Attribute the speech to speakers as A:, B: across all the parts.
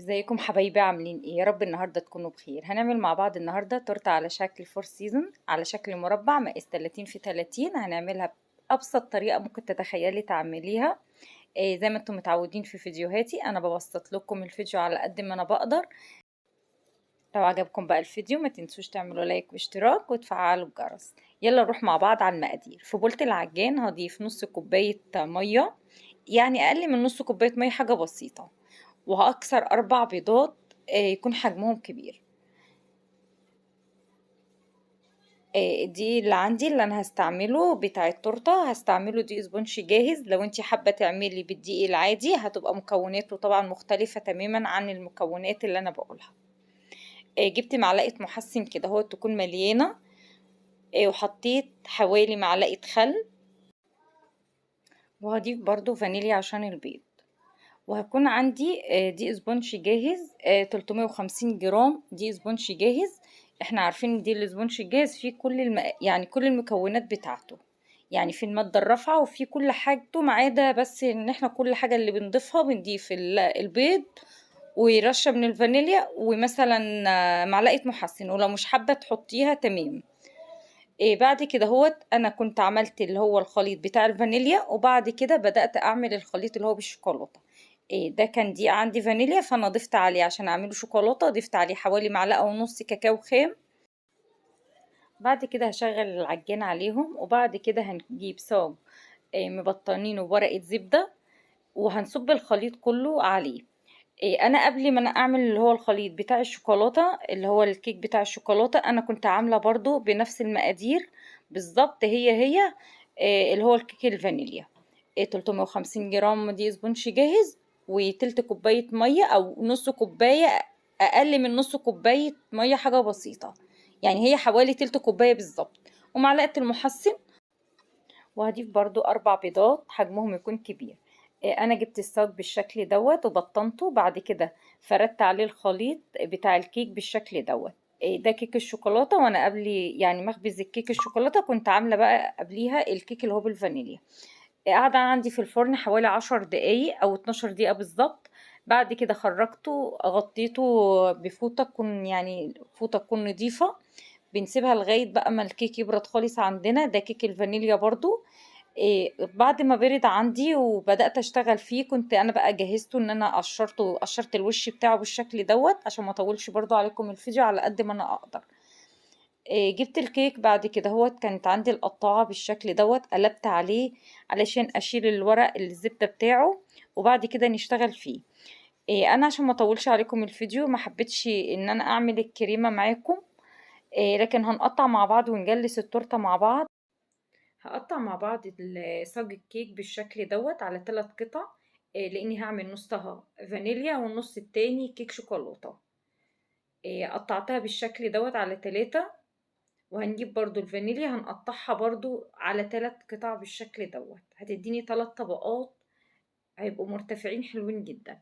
A: ازيكم حبايبي عاملين ايه؟ يا رب النهارده تكونوا بخير. هنعمل مع بعض النهارده تورته على شكل فور سيزون، على شكل مربع مقاس 30 في 30. هنعملها بأبسط طريقة ممكن تتخيلي تعمليها. زي ما انتم متعودين في فيديوهاتي انا ببسط لكم الفيديو على قد ما انا بقدر. لو عجبكم بقى الفيديو ما تنسوش تعملوا لايك واشتراك وتفعلوا الجرس. يلا نروح مع بعض على المقادير. في بولة العجان هضيف نص كوباية مية، يعني اقل من نص كوباية مية، حاجة بسيطة. وهكسر 4 بيضات يكون حجمهم كبير. دي اللي عندي اللي انا هستعمله بتاع التورته. هستعمله دقيق سبونش جاهز. لو انتي حابه تعملي بالدقيق العادي هتبقى مكوناته طبعا مختلفه تماما عن المكونات اللي انا بقولها. جبت معلقه محسن كده هو تكون مليانه. وحطيت حوالي معلقه خل، وهضيف برضو فانيليا عشان البيض. وهكون عندي دقيق سبونش جاهز، 350 جرام دقيق سبونش جاهز. احنا عارفين ان دي السبونش الجاهز فيه يعني كل المكونات بتاعته، يعني في المادة الرافعة وفي كل حاجته، ما عدا بس ان احنا كل حاجة اللي بنضيفها بنضيف البيض ورشة من الفانيليا ومثلا معلقة محسن، ولو مش حابة تحطيها تمام. بعد كده انا كنت عملت اللي هو الخليط بتاع الفانيليا، وبعد كده بدأت اعمل الخليط اللي هو بالشوكولاتة. ده كان دي عندي فانيليا، فانا ضفت عليه عشان اعمله شوكولاتة ضفت عليه حوالي معلقة ونص كاكاو خام. بعد كده هشغل العجين عليهم، وبعد كده هنجيب صاج مبطنينه بورقة زبدة، وهنصب الخليط كله عليه. انا قبل ما انا اعمل اللي هو الخليط بتاع الشوكولاتة اللي هو الكيك بتاع الشوكولاتة، انا كنت عاملة برضو بنفس المقادير بالظبط، هي اللي هو الكيك الفانيليا. 350 جرام دي سبونش جاهز، وتلت كوباية مية او نص كوباية، اقل من نص كوباية مية، حاجة بسيطة. يعني هي حوالي تلت كوباية بالظبط، ومعلقة المحسن. وهضيف برضو 4 بيضات حجمهم يكون كبير. انا جبت الصاج بالشكل وبطنته. بعد كده فردت عليه الخليط بتاع الكيك بالشكل ده كيك الشوكولاتة، وانا قبل يعني مخبز الكيك الشوكولاتة كنت عاملة بقى قبليها الكيك اللي هو بالفانيليا. قاعدة عندي في الفرن حوالي 10 دقايق او 12 دقيقة بالظبط. بعد كده خرجته، غطيته بفوطة تكون يعني فوطة تكون نضيفة. بنسيبها لغاية بقى ما الكيك يبرد خالص. عندنا ده كيك الفانيليا برضو. بعد ما برد عندي وبدأت اشتغل فيه، كنت انا بقى جهزته ان انا قشرت الوش بتاعه بالشكل عشان ما اطولش برضو عليكم الفيديو على قد ما انا اقدر. جبت الكيك بعد كده كانت عندي القطاعة بالشكل قلبت عليه علشان اشيل الورق الزبدة بتاعه، وبعد كده نشتغل فيه. انا عشان ما اطولش عليكم الفيديو ما حبيتش ان انا اعمل الكريمة معاكم. لكن هنقطع مع بعض ونجلس التورتة مع بعض. هقطع مع بعض صاج الكيك بالشكل على 3 قطع. لاني هعمل نصها فانيليا والنص التاني كيك شوكولاتة. قطعتها بالشكل على 3. وهنجيب برضو الفانيليا هنقطعها برضو على 3 قطع بالشكل هتديني 3 طبقات، هيبقوا مرتفعين حلوين جدا.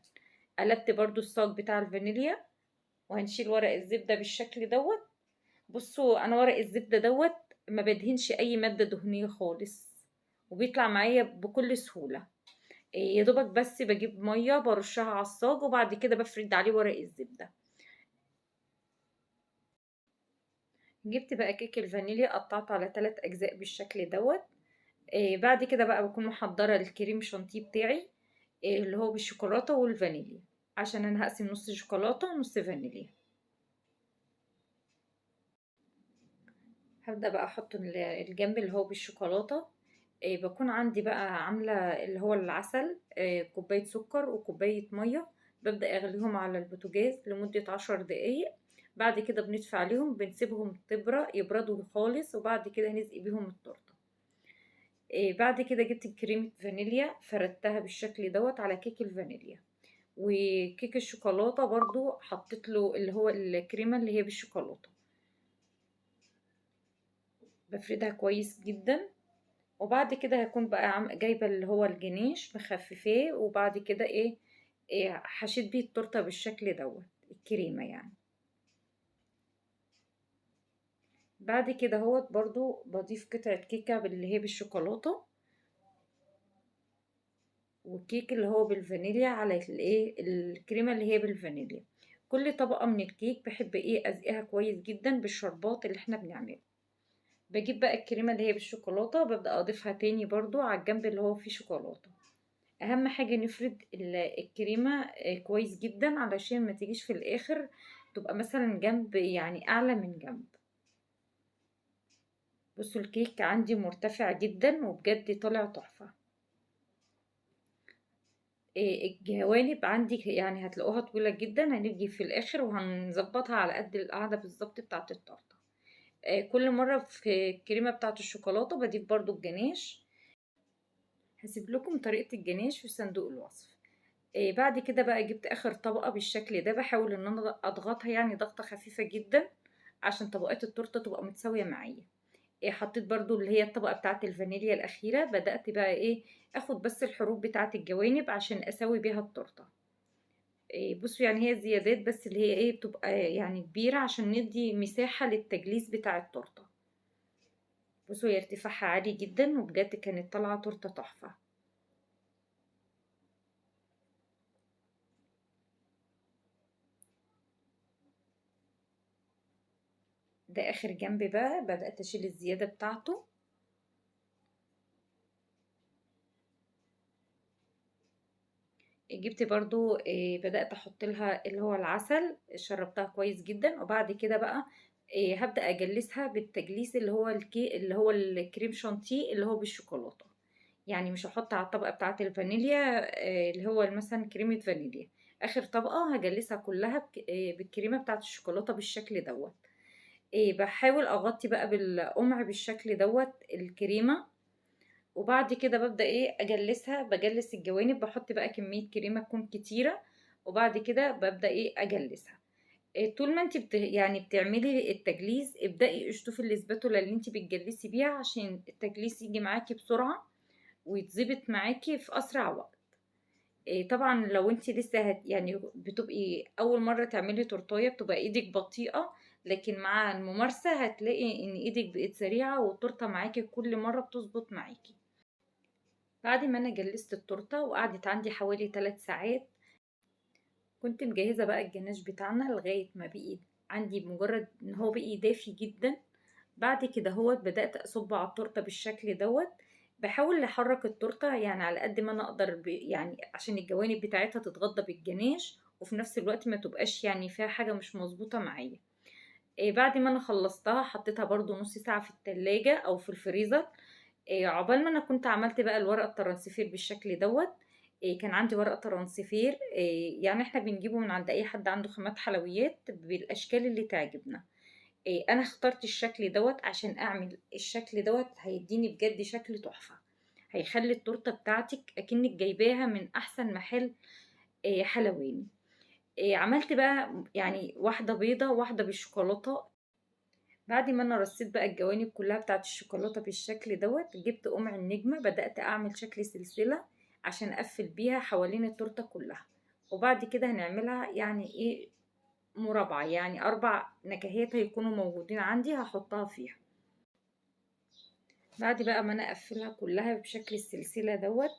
A: قلبت برضو الصاج بتاع الفانيليا، وهنشيل ورق الزبدة بالشكل بصوا انا ورق الزبدة ما بدهنش اي مادة دهنية خالص، وبيطلع معايا بكل سهولة. يا دوبك بس بجيب مية برشها على الصاج، وبعد كده بفرد عليه ورق الزبدة. جبت بقى كيك الفانيليا قطعته على 3 اجزاء بالشكل بعد كده بقى بكون محضرة الكريم شانتيه بتاعي، اللي هو بالشوكولاتة والفانيليا، عشان انا هقسم نص شوكولاتة ونص فانيليا. هبدأ بقى احط الجنب اللي هو بالشوكولاتة. بكون عندي بقى عاملة اللي هو العسل، كوباية سكر وكوباية مية. ببدأ اغليهم على البوتاجاز لمدة 10 دقايق. بعد كده بنطفي عليهم بنسيبهم يبردوا خالص، وبعد كده نسقي بيهم التورتة. بعد كده جبت كريمة فانيليا فردتها بالشكل على كيك الفانيليا. وكيك الشوكولاتة برضو حطيت له اللي هو الكريمة اللي هي بالشوكولاتة، بفردها كويس جدا. وبعد كده هكون بقى جايبة اللي هو الجنيش مخففاه، وبعد كده حشيت بيه التورتة بالشكل الكريمة يعني. بعد كده برضو بضيف قطعة كيكة اللي هي بالشوكولاتة، والكيك اللي هو بالفانيليا على الايه الكريمة اللي هي بالفانيليا. كل طبقة من الكيك بحب ايه ازقيها كويس جدا بالشربات اللي احنا بنعمله. بجيب بقى الكريمة اللي هي بالشوكولاتة، ببدأ اضيفها تاني برضو على الجنب اللي هو فيه شوكولاتة. اهم حاجة نفرد الكريمة كويس جدا علشان ما تجيش في الاخر تبقى مثلا جنب يعني اعلى من جنب. بصوا الكيك عندي مرتفع جدا وبجد طلع تحفة. الجوانب عندي يعني هتلاقوها طويلة جدا، هنيجي في الاخر وهنظبطها على قد القاعدة بالظبط بتاعة التورتة. كل مرة في الكريمة بتاعة الشوكولاتة بضيف برضو الجناش. هسيب لكم طريقة الجناش في صندوق الوصف. بعد كده بقى جبت اخر طبقة بالشكل ده، بحاول ان انا اضغطها يعني ضغطة خفيفة جدا عشان طبقات التورتة تبقى متساوية معايا. حطيت برضو اللي هي الطبقة بتاعة الفانيليا الأخيرة، بدأت بقى اخد بس الحروف بتاعة الجوانب عشان اسوي بيها التورتة. بصوا يعني هي زيادات بس اللي هي بتبقى يعني كبيرة عشان ندي مساحة للتجليس بتاع التورتة. بصوا هي ارتفاعها عالي جدا وبجد كانت طالعة تورتة تحفة. ده اخر جنب بقى بدأت اشيل الزيادة بتاعته. جبت برضو بدأت احط لها اللي هو العسل، شربتها كويس جدا. وبعد كده بقى هبدأ اجلسها بالتجليس اللي هو اللي هو الكريم شانتيه اللي هو بالشوكولاتة. يعني مش هحط على الطبقة بتاعة الفانيليا اللي هو مثلا كريمة فانيليا. اخر طبقة هجلسها كلها بالكريمة بتاعة الشوكولاتة بالشكل دوت. بحاول اغطي بقى بالقمع بالشكل دوت الكريمة. وبعد كده ببدأ اجلسها، بجلس الجوانب، بحط بقى كمية كريمة تكون كتيرة. وبعد كده ببدأ اجلسها. طول ما انت يعني بتعملي التجليس ابدأي اشطفي الاسباتولا اللي انت بتجلسي بيها عشان التجليس يجي معاكي بسرعة ويتظبط معاكي في اسرع وقت. طبعا لو انت لسه يعني بتبقي اول مرة تعملي تورتاية بتبقى ايدك بطيئة، لكن مع الممارسة هتلاقي ان ايدك بقت سريعة والتورتة معاكي كل مرة بتظبط معاكي. بعد ما انا جلست التورته وقعدت عندي حوالي 3 ساعات، كنت مجهزه بقى الجناش بتاعنا لغايه ما بقي عندي مجرد ان هو بقي دافي جدا. بعد كده هو بدات اصب على التورته بالشكل دوت. بحاول احرك التورته يعني على قد ما انا اقدر يعني عشان الجوانب بتاعتها تتغطى بالجناش وفي نفس الوقت ما تبقاش يعني فيها حاجه مش مظبوطه معايا. بعد ما انا خلصتها حطيتها برضو نص ساعه في التلاجة او في الفريزر. عقبال ما انا كنت عملت بقى الورقه الترانسفير بالشكل دوت. كان عندي ورقه ترانسفير يعني احنا بنجيبه من عند اي حد عنده خامات حلويات بالاشكال اللي تعجبنا. انا اخترت الشكل دوت عشان اعمل الشكل دوت هيديني بجد شكل تحفه. هيخلي التورته بتاعتك اكنك جايباها من احسن محل حلواني. عملت بقى يعني واحده بيضه واحده بالشوكولاته. بعد ما انا رصيت بقى الجوانب كلها بتاعت الشوكولاته بالشكل دوت، جبت قمع النجمه بدات اعمل شكل سلسله عشان اقفل بيها حوالين التورته كلها. وبعد كده هنعملها يعني مربع، يعني 4 نكهات هيكونوا موجودين عندي هحطها فيها. بعد بقى ما انا اقفلها كلها بشكل السلسله دوت.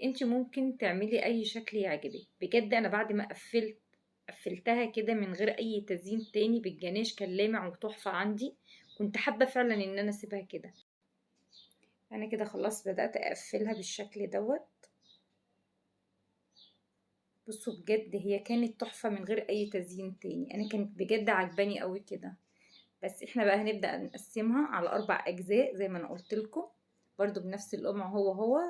A: انت ممكن تعملي اي شكل يعجبك بجد. انا بعد ما قفلتها كده من غير اي تزيين تاني بالجناش كان لامع وتحفه عندي. كنت حابه فعلا ان انا اسيبها كده. انا كده خلاص بدات اقفلها بالشكل دوت. بصوا بجد هي كانت تحفه من غير اي تزيين تاني، انا كانت بجد عجباني قوي كده. بس احنا بقى هنبدا نقسمها على 4 اجزاء زي ما انا قلت لكم، برضو بنفس القمع هو.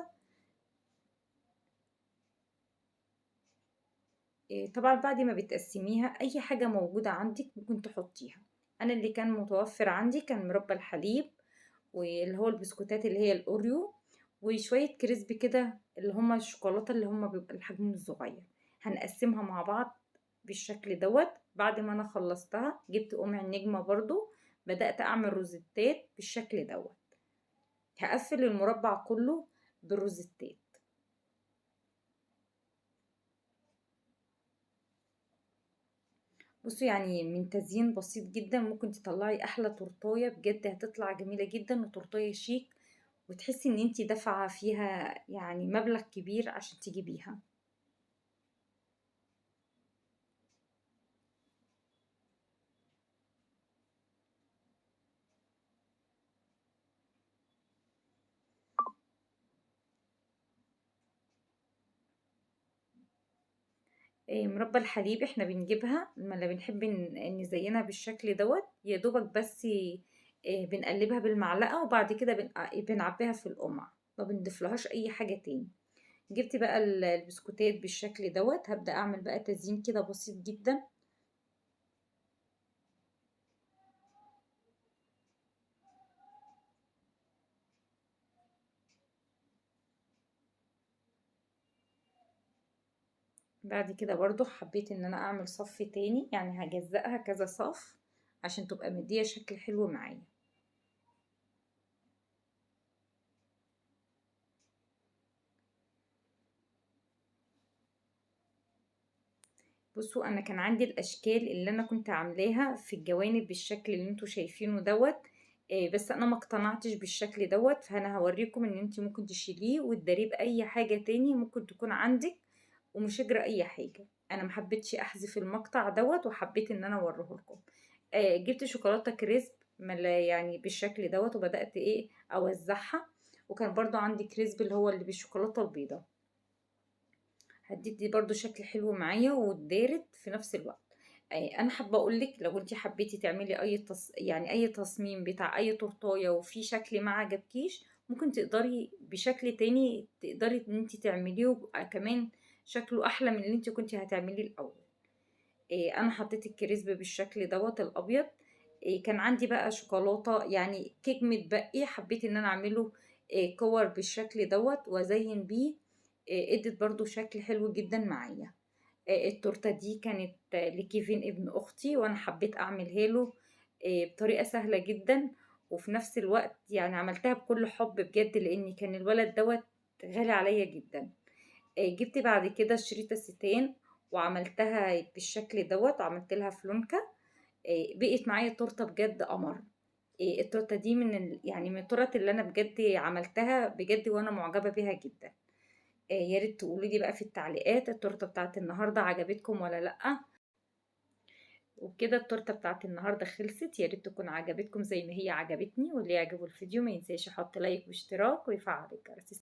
A: طبعا بعد ما بتقسميها اي حاجة موجودة عندك ممكن تحطيها. انا اللي كان متوفر عندي كان مربى الحليب، واللي هو البسكوتات اللي هي الاوريو، وشوية كريسبي كده اللي هما الشوكولاتة اللي هما بيبقى الحجم الصغير. هنقسمها مع بعض بالشكل دوت. بعد ما انا خلصتها جبت قمع النجمة برضو، بدأت اعمل روزتات بالشكل دوت. هقفل المربع كله بالروزتات. بصوا يعني من تزيين بسيط جدا ممكن تطلعي احلى تورتايه، بجد هتطلع جميله جدا وتورتايه شيك وتحسي ان انتي دافعة فيها يعني مبلغ كبير عشان تجيبيها. مربى الحليب احنا بنجيبها لما بنحب نزينها بالشكل دوت، يا دوبك بس بنقلبها بالمعلقة، وبعد كده بنعبيها في القمع، ما بنضيفلهاش اي حاجة تاني. جبت بقى البسكوتات بالشكل دوت، هبدأ اعمل بقى تزيين كده بسيط جدا. بعد كده برضو حبيت ان انا اعمل صف تاني، يعني هجزأها كذا صف عشان تبقى مدية شكل حلو معايا. بصوا انا كان عندي الاشكال اللي انا كنت عاملاها في الجوانب بالشكل اللي انتوا شايفينه دوت. بس انا ما اقتنعتش بالشكل دوت، فانا هوريكم ان انت ممكن تشيليه وتداريه باي حاجة تاني ممكن تكون عندك، ومش هجرى اي حاجة. انا محبتش احذف المقطع دوت، وحبيت ان انا اوريه لكم. جبت شوكولاتة كريسب يعني بالشكل دوت، وبدأت اوزعها. وكان برضو عندي كريسب اللي هو اللي بالشوكولاتة البيضاء. هتدي برضو شكل حلو معايا واتدارت في نفس الوقت. انا حابه اقول لك لو انت حبيتي تعملي يعني اي تصميم بتاع اي تورتايه وفي شكل ما عجبكيش، ممكن تقدري بشكل تاني تقدري ان انت تعمليه، ويبقى كمان شكله احلى من اللي انت كنتي هتعمليه الاول. انا حطيت الكريسب بالشكل دوت الابيض. كان عندي بقى شوكولاته يعني كيك متبقي، حبيت ان انا اعمله كور بالشكل دوت وازين بيه. ادت برضو شكل حلو جدا معايا. التورته دي كانت لكيفين ابن اختي، وانا حبيت اعملها له بطريقه سهله جدا، وفي نفس الوقت يعني عملتها بكل حب بجد، لان كان الولد دوت غالي عليا جدا. جبت بعد كده شريط الستان وعملتها بالشكل دوت، وعملت لها فلونكة. بقيت معايا تورته بجد قمر. التورته دي يعني من التورت اللي انا بجد عملتها بجد وانا معجبه بيها جدا. يا ريت تقولوا لي بقى في التعليقات التورته بتاعت النهارده عجبتكم ولا لا. وبكده التورته بتاعت النهارده خلصت، يا ريت تكون عجبتكم زي ما هي عجبتني، واللي يعجبه الفيديو ما ينساش يحط لايك واشتراك ويفعل الجرس.